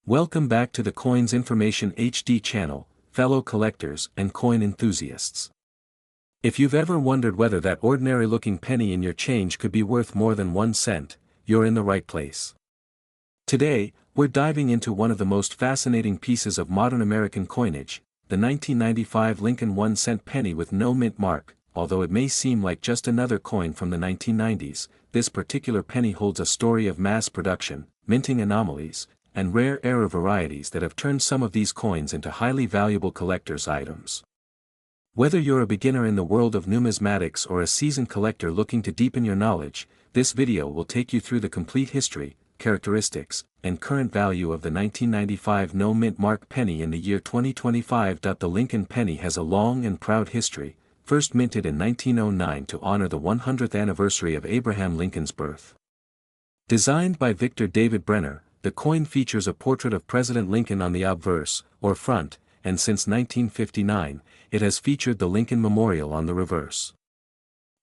Welcome back to the Coins Information HD channel, fellow collectors and coin enthusiasts. If you've ever wondered whether that ordinary-looking penny in your change could be worth more than 1 cent, you're in the right place. Today, we're diving into one of the most fascinating pieces of modern American coinage, the 1995 Lincoln 1-cent penny with no mint mark. Although it may seem like just another coin from the 1990s, this particular penny holds a story of mass production, minting anomalies, and rare error varieties that have turned some of these coins into highly valuable collector's items. Whether you're a beginner in the world of numismatics or a seasoned collector looking to deepen your knowledge, this video will take you through the complete history, characteristics, and current value of the 1995 no mint mark penny in the year 2025. The Lincoln penny has a long and proud history, first minted in 1909 to honor the 100th anniversary of Abraham Lincoln's birth. Designed by Victor David Brenner, the coin features a portrait of President Lincoln on the obverse, or front, and since 1959, it has featured the Lincoln Memorial on the reverse.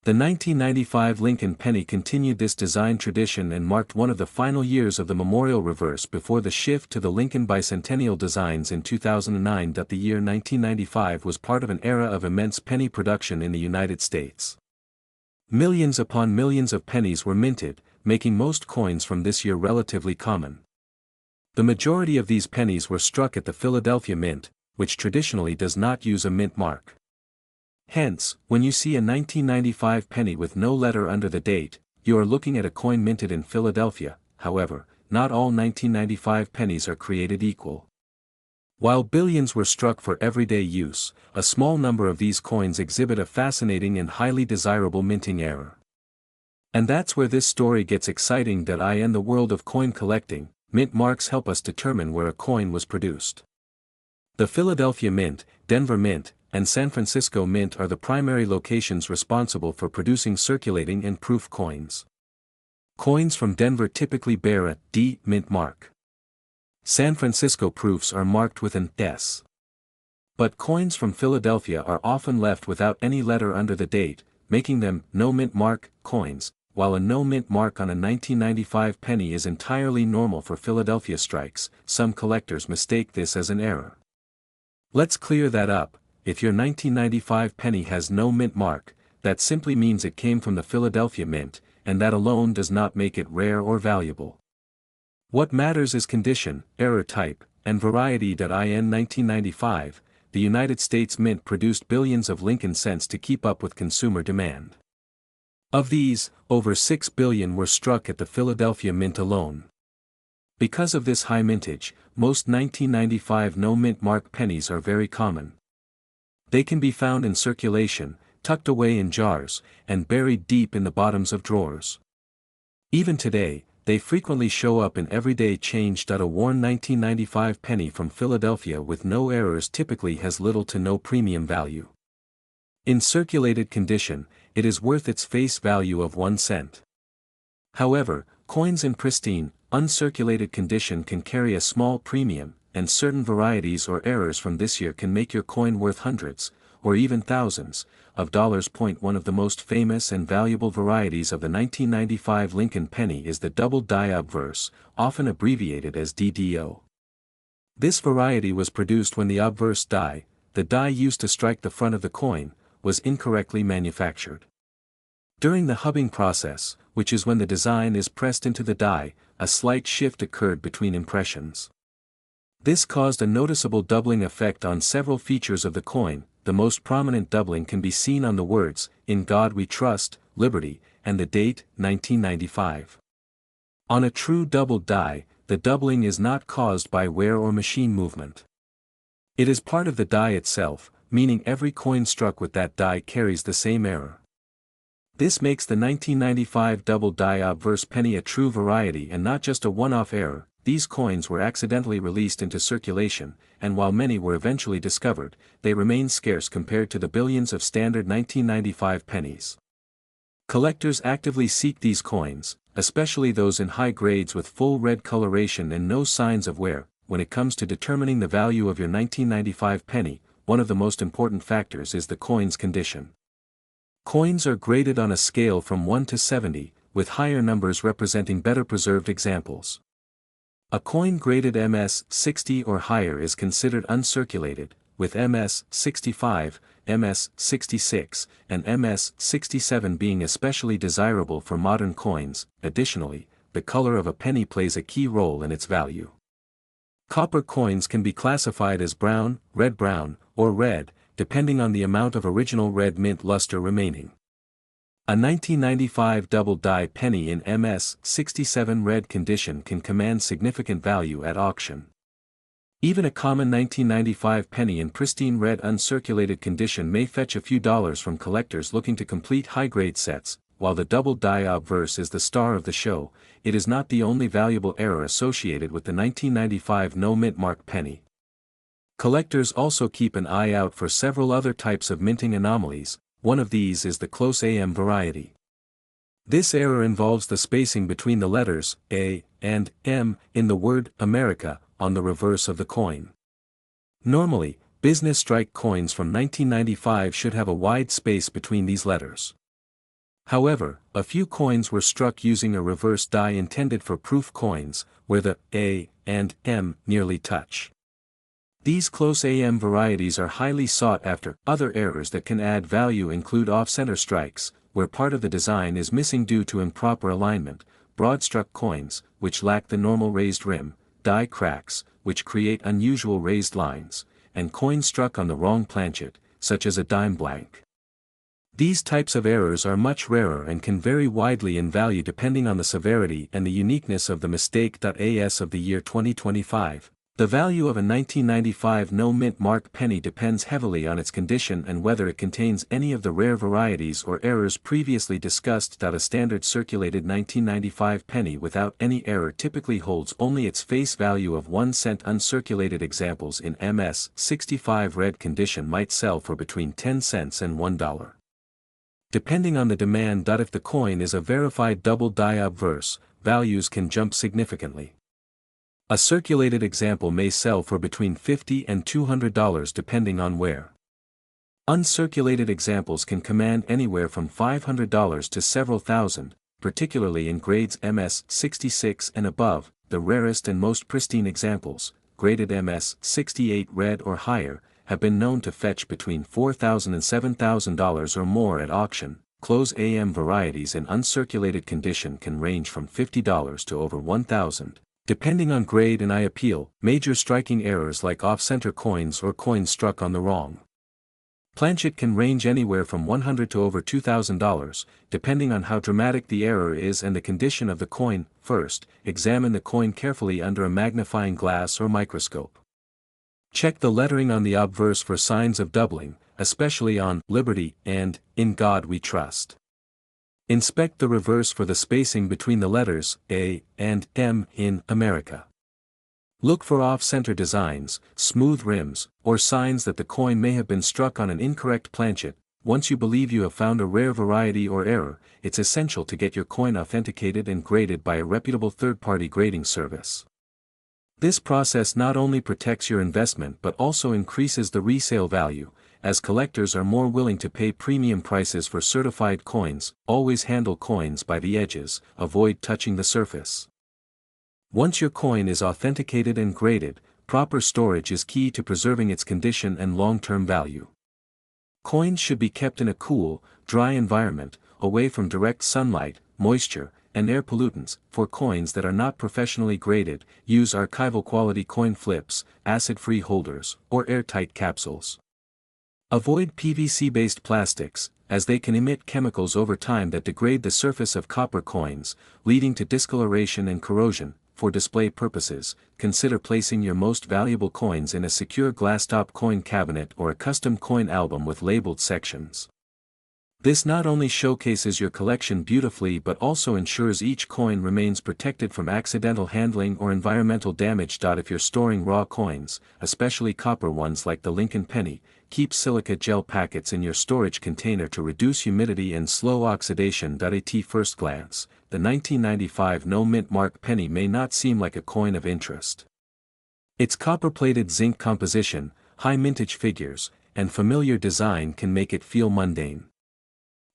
The 1995 Lincoln penny continued this design tradition and marked one of the final years of the memorial reverse before the shift to the Lincoln bicentennial designs in 2009. The year 1995 was part of an era of immense penny production in the United States. Millions upon millions of pennies were minted, making most coins from this year relatively common. The majority of these pennies were struck at the Philadelphia Mint, which traditionally does not use a mint mark. Hence, when you see a 1995 penny with no letter under the date, you are looking at a coin minted in Philadelphia. However, not all 1995 pennies are created equal. While billions were struck for everyday use, a small number of these coins exhibit a fascinating and highly desirable minting error. And that's where this story gets exciting. In the world of coin collecting, mint marks help us determine where a coin was produced. The Philadelphia Mint, Denver Mint, and San Francisco Mint are the primary locations responsible for producing circulating and proof coins. Coins from Denver typically bear a D mint mark. San Francisco proofs are marked with an S. But coins from Philadelphia are often left without any letter under the date, making them no mint mark coins. While a no mint mark on a 1995 penny is entirely normal for Philadelphia strikes, some collectors mistake this as an error. Let's clear that up. If your 1995 penny has no mint mark, that simply means it came from the Philadelphia Mint, and that alone does not make it rare or valuable. What matters is condition, error type, and variety. In 1995, the United States Mint produced billions of Lincoln cents to keep up with consumer demand. Of these, over 6 billion were struck at the Philadelphia Mint alone. Because of this high mintage, most 1995 no mint mark pennies are very common. They can be found in circulation, tucked away in jars, and buried deep in the bottoms of drawers. Even today, they frequently show up in everyday change. A worn 1995 penny from Philadelphia with no errors typically has little to no premium value. In circulated condition, it is worth its face value of 1 cent. However, coins in pristine, uncirculated condition can carry a small premium, and certain varieties or errors from this year can make your coin worth hundreds, or even thousands, of dollars. One of the most famous and valuable varieties of the 1995 Lincoln penny is the double die obverse, often abbreviated as DDO. This variety was produced when the obverse die, the die used to strike the front of the coin, was incorrectly manufactured. During the hubbing process, which is when the design is pressed into the die, a slight shift occurred between impressions. This caused a noticeable doubling effect on several features of the coin. The most prominent doubling can be seen on the words, "In God We Trust, Liberty," and the date, 1995. On a true double die, the doubling is not caused by wear or machine movement. It is part of the die itself, meaning every coin struck with that die carries the same error. This makes the 1995 double die obverse penny a true variety and not just a one-off error. These coins were accidentally released into circulation, and while many were eventually discovered, they remain scarce compared to the billions of standard 1995 pennies. Collectors actively seek these coins, especially those in high grades with full red coloration and no signs of wear. When it comes to determining the value of your 1995 penny, one of the most important factors is the coin's condition. Coins are graded on a scale from 1 to 70, with higher numbers representing better preserved examples. A coin graded MS 60 or higher is considered uncirculated, with MS 65, MS 66, and MS 67 being especially desirable for modern coins. Additionally, the color of a penny plays a key role in its value. Copper coins can be classified as brown, or red, depending on the amount of original red mint luster remaining. A 1995 double-die penny in MS 67 red condition can command significant value at auction. Even a common 1995 penny in pristine red uncirculated condition may fetch a few dollars from collectors looking to complete high-grade sets. While the double-die obverse is the star of the show, it is not the only valuable error associated with the 1995 no-mint mark penny. Collectors also keep an eye out for several other types of minting anomalies. One of these is the close AM variety. This error involves the spacing between the letters A and M in the word America on the reverse of the coin. Normally, business strike coins from 1995 should have a wide space between these letters. However, a few coins were struck using a reverse die intended for proof coins, where the A and M nearly touch. These close AM varieties are highly sought after. Other errors that can add value include off-center strikes, where part of the design is missing due to improper alignment, broad-struck coins, which lack the normal raised rim, die cracks, which create unusual raised lines, and coins struck on the wrong planchet, such as a dime blank. These types of errors are much rarer and can vary widely in value depending on the severity and the uniqueness of the mistake. As of the year 2025, the value of a 1995 no-mint mark penny depends heavily on its condition and whether it contains any of the rare varieties or errors previously discussed. A standard circulated 1995 penny without any error typically holds only its face value of 1 cent. Uncirculated examples in MS 65 red condition might sell for between 10 cents and $1. Depending on the demand. If the coin is a verified double die obverse, values can jump significantly. A circulated example may sell for between $50 and $200 depending on where. Uncirculated examples can command anywhere from $500 to several thousand, particularly in grades MS 66 and above. The rarest and most pristine examples, graded MS 68 red or higher, have been known to fetch between $4,000 and $7,000 or more at auction. Close AM varieties in uncirculated condition can range from $50 to over $1,000. Depending on grade and eye appeal. Major striking errors like off-center coins or coins struck on the wrong planchet can range anywhere from $100 to over $2,000, depending on how dramatic the error is and the condition of the coin. First, examine the coin carefully under a magnifying glass or microscope. Check the lettering on the obverse for signs of doubling, especially on Liberty and In God We Trust. Inspect the reverse for the spacing between the letters A and M in America. Look for off-center designs, smooth rims, or signs that the coin may have been struck on an incorrect planchet. Once you believe you have found a rare variety or error, it's essential to get your coin authenticated and graded by a reputable third-party grading service. This process not only protects your investment but also increases the resale value, as collectors are more willing to pay premium prices for certified coins. Always handle coins by the edges, avoid touching the surface. Once your coin is authenticated and graded, proper storage is key to preserving its condition and long-term value. Coins should be kept in a cool, dry environment, away from direct sunlight, moisture, and air pollutants. For coins that are not professionally graded, use archival quality coin flips, acid-free holders, or airtight capsules. Avoid PVC-based plastics, as they can emit chemicals over time that degrade the surface of copper coins, leading to discoloration and corrosion. For display purposes, consider placing your most valuable coins in a secure glass-top coin cabinet or a custom coin album with labeled sections. This not only showcases your collection beautifully but also ensures each coin remains protected from accidental handling or environmental damage. If you're storing raw coins, especially copper ones like the Lincoln penny, keep silica gel packets in your storage container to reduce humidity and slow oxidation. At first glance, the 1995 no-mint mark penny may not seem like a coin of interest. Its copper-plated zinc composition, high mintage figures, and familiar design can make it feel mundane.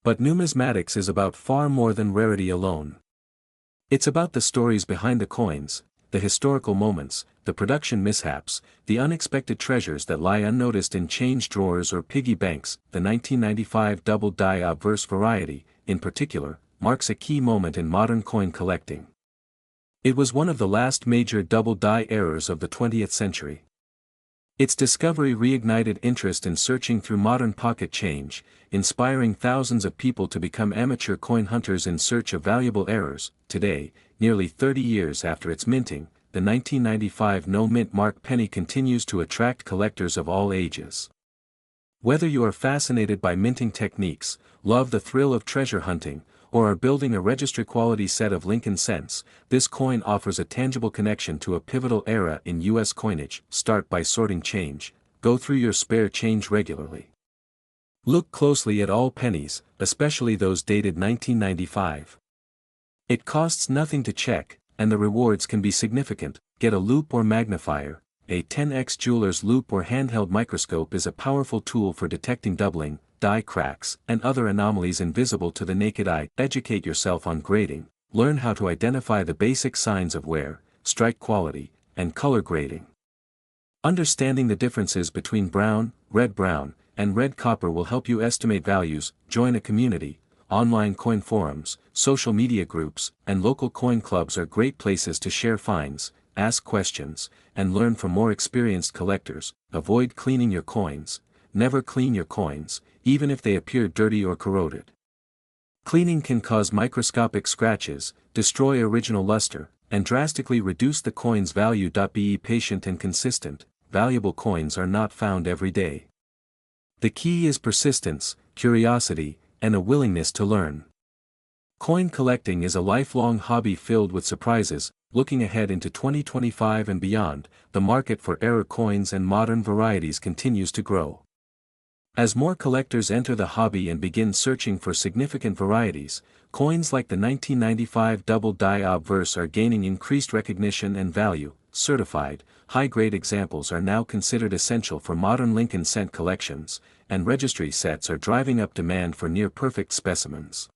But numismatics is about far more than rarity alone. It's about the stories behind the coins, the historical moments, the production mishaps, the unexpected treasures that lie unnoticed in change drawers or piggy banks. The 1995 double die obverse variety, in particular, marks a key moment in modern coin collecting. It was one of the last major double die errors of the 20th century. Its discovery reignited interest in searching through modern pocket change, inspiring thousands of people to become amateur coin hunters in search of valuable errors. Today, nearly 30 years after its minting, the 1995 no-mint mark penny continues to attract collectors of all ages. Whether you are fascinated by minting techniques, love the thrill of treasure hunting, or are building a registry-quality set of Lincoln cents, this coin offers a tangible connection to a pivotal era in U.S. coinage. Start by sorting change. Go through your spare change regularly. Look closely at all pennies, especially those dated 1995. It costs nothing to check, and the rewards can be significant. Get a loupe or magnifier. A 10x jeweler's loupe or handheld microscope is a powerful tool for detecting doubling, die cracks, and other anomalies invisible to the naked eye. Educate yourself on grading. Learn how to identify the basic signs of wear, strike quality, and color grading. Understanding the differences between brown, and red copper will help you estimate values. Join a community. Online coin forums, social media groups, and local coin clubs are great places to share finds, ask questions, and learn from more experienced collectors. Avoid cleaning your coins. Never clean your coins, even if they appear dirty or corroded. Cleaning can cause microscopic scratches, destroy original luster, and drastically reduce the coin's value. Be patient and consistent. Valuable coins are not found every day. The key is persistence, curiosity, and a willingness to learn. Coin collecting is a lifelong hobby filled with surprises. Looking ahead into 2025 and beyond, the market for error coins and modern varieties continues to grow. As more collectors enter the hobby and begin searching for significant varieties, coins like the 1995 double die obverse are gaining increased recognition and value. Certified, high-grade examples are now considered essential for modern Lincoln cent collections, and registry sets are driving up demand for near-perfect specimens.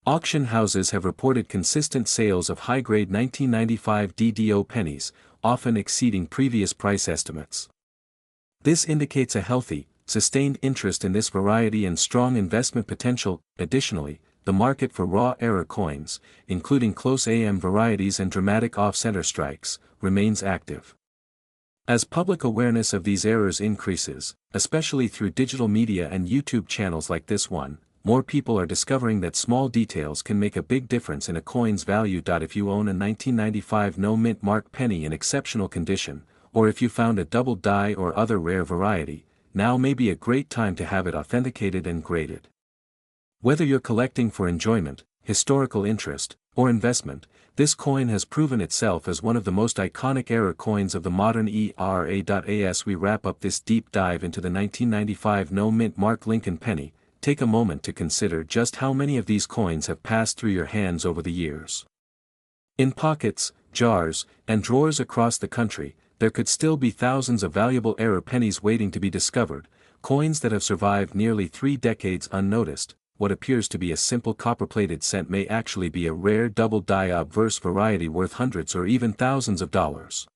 Auction houses have reported consistent sales of high-grade 1995 DDO pennies, often exceeding previous price estimates. This indicates a healthy, sustained interest in this variety and strong investment potential. Additionally, the market for raw error coins, including close AM varieties and dramatic off-center strikes, remains active. As public awareness of these errors increases, especially through digital media and YouTube channels like this one, more people are discovering that small details can make a big difference in a coin's value. If you own a 1995 no-mint mark penny in exceptional condition, or if you found a double die or other rare variety, now may be a great time to have it authenticated and graded. Whether you're collecting for enjoyment, historical interest, or investment, this coin has proven itself as one of the most iconic error coins of the modern era. As we wrap up this deep dive into the 1995 no-mint mark Lincoln penny, take a moment to consider just how many of these coins have passed through your hands over the years. In pockets, jars, and drawers across the country, there could still be thousands of valuable error pennies waiting to be discovered, coins that have survived nearly 3 decades unnoticed. What appears to be a simple copper-plated cent may actually be a rare double die obverse variety worth hundreds or even thousands of dollars.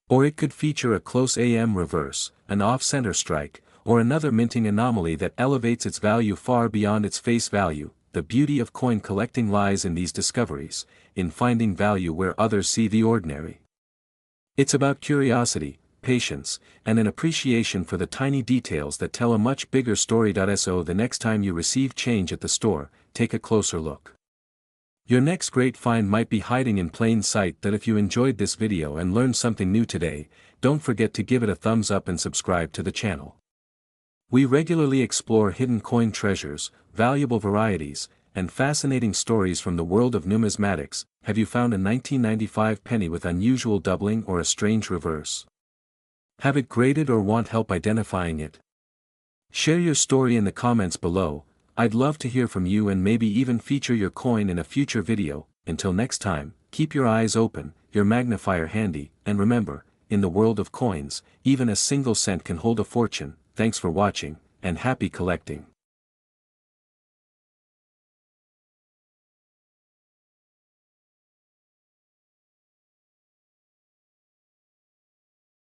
Or it could feature a close AM reverse, an off-center strike, or another minting anomaly that elevates its value far beyond its face value. The beauty of coin collecting lies in these discoveries, in finding value where others see the ordinary. It's about curiosity, patience, and an appreciation for the tiny details that tell a much bigger story. So the next time you receive change at the store, take a closer look. Your next great find might be hiding in plain sight. If you enjoyed this video and learned something new today, don't forget to give it a thumbs up and subscribe to the channel. We regularly explore hidden coin treasures, valuable varieties, and fascinating stories from the world of numismatics. Have you found a 1995 penny with unusual doubling or a strange reverse? Have it graded or want help identifying it? Share your story in the comments below. I'd love to hear from you and maybe even feature your coin in a future video. Until next time, keep your eyes open, your magnifier handy, and remember, in the world of coins, even a single cent can hold a fortune. Thanks for watching, and happy collecting.